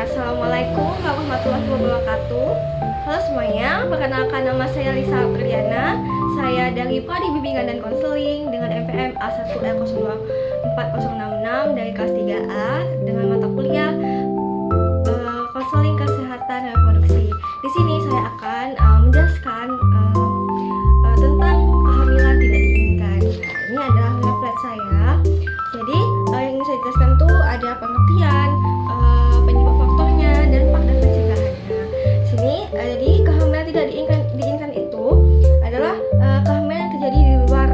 Assalamualaikum warahmatullahi wabarakatuh. Halo semuanya, perkenalkan nama saya Lisa Apriliana. Saya dari Prodi Bimbingan dan Konseling dengan NPM A1L024066 dari kelas 3A dengan mata kuliah Konseling Kesehatan Reproduksi. Di sini saya akan menjelaskan tentang kehamilan tidak diinginkan. Ini adalah leaflet saya. Jadi yang ingin saya jelaskan itu ada pengertian, penyebab faktornya, dampak dan pencegahannya. Sini jadi kehamilan tidak diinginkan itu adalah kehamilan yang terjadi di luar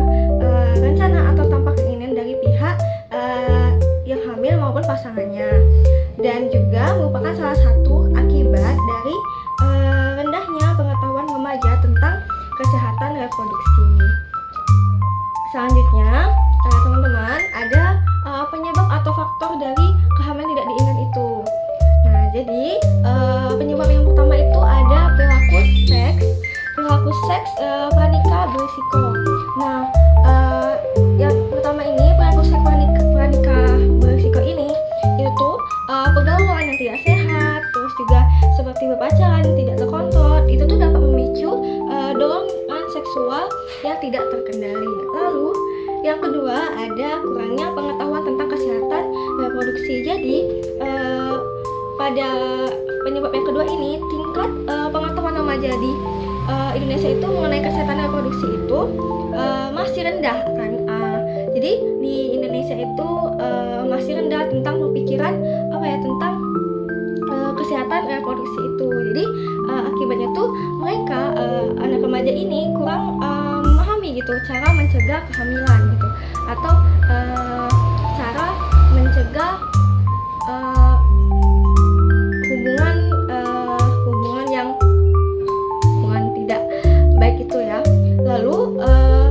rencana atau tanpa keinginan dari pihak yang hamil maupun pasangannya, dan juga merupakan salah satu akibat dari rendahnya pengetahuan remaja tentang kesehatan reproduksi. Selanjutnya, teman-teman, ada penyebab atau faktor dari kehamilan tidak diinginkan itu. Nah, jadi penyebab yang pertama itu ada perilaku seks pranikah berisiko. Nah, yang pertama ini perilaku seks pranikah berisiko ini itu pergaulan yang tidak sehat, terus juga seperti berpacaran yang tidak terkontrol, itu tuh dapat memicu dorongan seksual yang tidak terkendali. Lalu yang kedua ada kurangnya pengetahuan tentang kesehatan reproduksi. Jadi pada penyebab yang kedua ini tingkat pengetahuan remaja di Indonesia itu mengenai kesehatan reproduksi itu masih rendah kan. Jadi di Indonesia itu masih rendah tentang pemikiran tentang kesehatan reproduksi itu. Jadi akibatnya tuh mereka anak remaja ini kurang memahami gitu cara mencegah kehamilan gitu, atau cara mencegah hubungan yang tidak baik itu ya. Lalu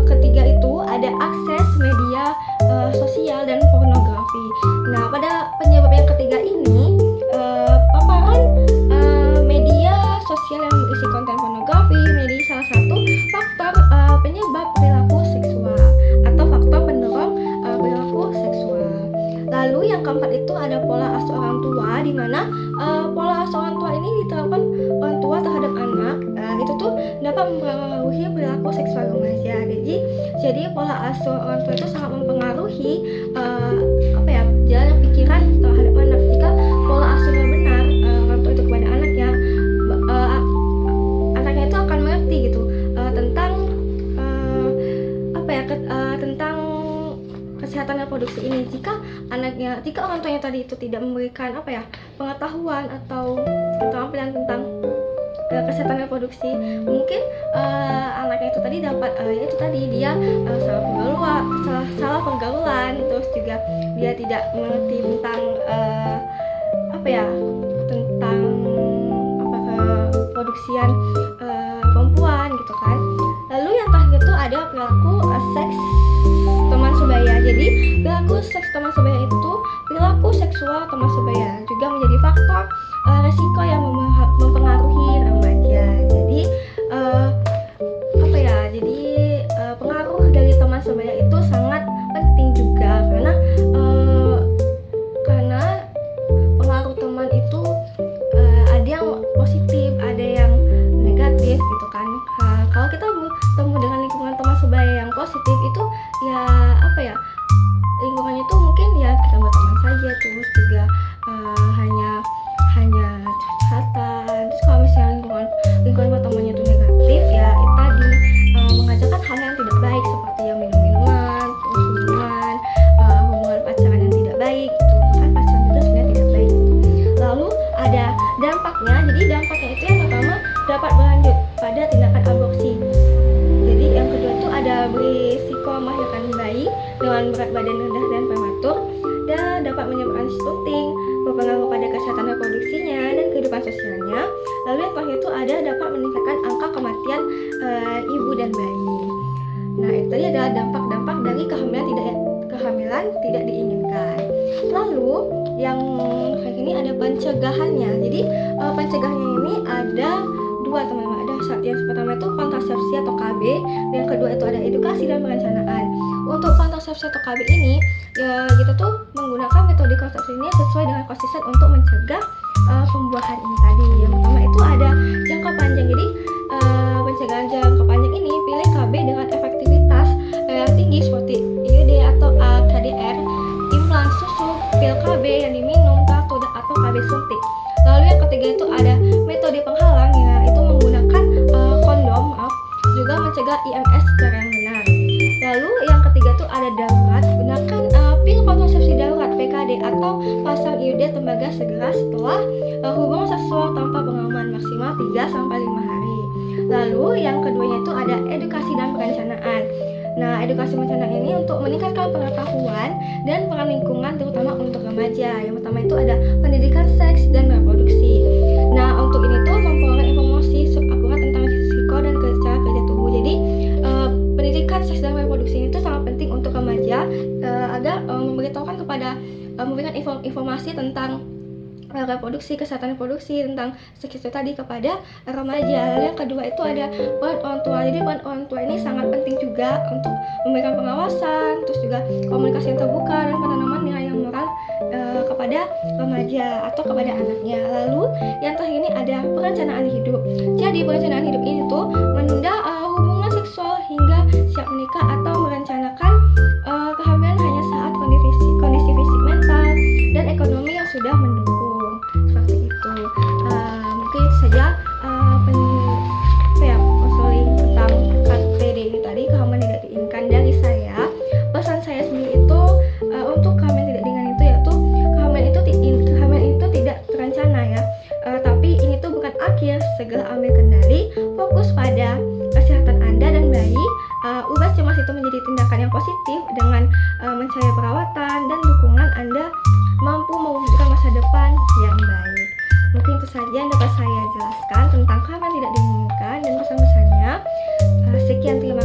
ketiga itu ada akses media sosial dan pornografi. Nah, pada penyebab yang ketiga ini paparan media sosial yang berisi konten pornografi menjadi salah satu faktor penyebab perilaku seksual atau faktor pendorong perilaku seksual. Lalu yang keempat itu ada pola asuh orang tua, di mana pola asuh orang tua ini diterapkan orang tua terhadap anak, itu tuh dapat mempengaruhi perilaku seksual remaja. Jadi pola asuh orang tua itu sangat mempengaruhi jalan pikiran terhadap anak. Jika pola asuhnya benar, orang tua itu kepada anaknya, anaknya itu akan mengerti gitu tentang tentang kesehatan reproduksi ini. Jika orang tuanya tadi itu tidak memberikan pengetahuan atau keterampilan tentang kesehatan reproduksi, mungkin anaknya itu tadi dapat dia salah pergaulan, terus juga dia tidak mengerti tentang tentang produksian perempuan gitu kan. Lalu yang terakhir itu ada perilaku seks teman sebaya. Jadi perilaku seks teman sebaya itu perilaku seksual teman sebaya juga menjadi faktor resiko yang mempengaruhi remaja. Jadi pengaruh dari teman sebaya itu sangat penting juga, karena pengaruh teman itu ada yang positif, ada yang negatif gitu kan. Kalau kita bertemu dengan lingkungan teman sebaya yang positif itu lingkungannya itu mungkin kita berteman saja, terus juga hanya curhatan. Terus kalau misalnya lingkungan temannya itu negatif, itu tadi mengajarkan hal yang tidak baik seperti yang minum-minuman, terus hubungan pacaran yang tidak baik itu kan pacaran juga sebenarnya tidak baik. Lalu ada dampaknya. Jadi dampaknya itu yang pertama dapat berlanjut pada tindakan aborsi. Jadi yang kedua itu ada berisiko melahirkan bayi dengan berat badan rendah dan prematur, dan dapat menyebabkan stunting, berpengaruh pada kesehatan reproduksinya dan kehidupan sosialnya. Lalu yang terakhir itu ada dapat meningkatkan angka kematian ibu dan bayi. Nah, itu tadi adalah dampak-dampak dari kehamilan tidak diinginkan. Lalu yang kayak ini ada pencegahannya. Jadi pencegahannya ini ada dua, teman-teman. Ada yang pertama itu kontrasepsi atau KB, dan yang kedua itu ada edukasi dan perencanaan. Untuk kontrasepsi atau KB ini kita tuh menggunakan metode kontrasepsi ini sesuai dengan konsisten untuk mencegah pembuahan ini tadi. Yang pertama itu ada jangka panjang. Jadi pencegahan jangka panjang ini pilih KB dengan efektivitas yang tinggi seperti IUD atau KDR, implan susu, pil KB yang diminum, kartu atau KB suntik. Lalu yang ketiga itu ada metode penghalang, yaitu menggunakan kondom, juga mencegah IMS secara yang benar. Lalu yang ketiga itu ada darurat, gunakan pil kontrasepsi darurat PKD atau pasang IUD tembaga segera setelah hubungan seksual tanpa pengaman maksimal 3-5 hari. Lalu yang keduanya itu ada edukasi dan perencanaan. Nah, edukasi perencanaan ini untuk meningkatkan pengetahuan dan peran lingkungan terutama untuk remaja. Yang pertama itu ada pendidikan seks dan reproduksi. Nah, untuk ini tuh memperoleh informasi akurat tentang risiko dan cara kerja tubuh. Jadi, pendidikan seks dan reproduksi ini tuh sangat penting untuk remaja agar memberikan informasi tentang reproduksi, kesehatan reproduksi, tentang seks itu tadi kepada remaja. Lalu yang kedua itu ada peran orang tua. Jadi peran orang tua ini sangat penting juga untuk memberikan pengawasan, terus juga komunikasi yang terbuka dan penanaman nilai yang moral kepada remaja atau kepada anaknya. Lalu yang terakhir ini ada perencanaan hidup. Jadi perencanaan hidup ini tuh menunda hubungan seksual hingga siap menikah atau merencanakan kehamilan hanya saat kondisi fisik, mental, dan ekonomi yang sudah mendukung. Seperti itu. Mungkin saja konseling tentang KTD ini tadi, kehamilan tidak diinginkan dari saya. Pesan saya sendiri itu untuk kehamilan tidak diinginkan itu yaitu kehamilan itu tidak terencana ya. Tapi ini tuh bukan akhir, segera ambil kendali, fokus pada kesehatan Anda dan bayi. Ubah cemas itu menjadi tindakan yang positif dengan mencari perawatan dan dukungan Anda mampu mewujudkan masa depan yang baik. Mungkin itu saja yang dapat saya jelaskan tentang kehamilan tidak diinginkan dan pesan-pesannya. Sekian, terima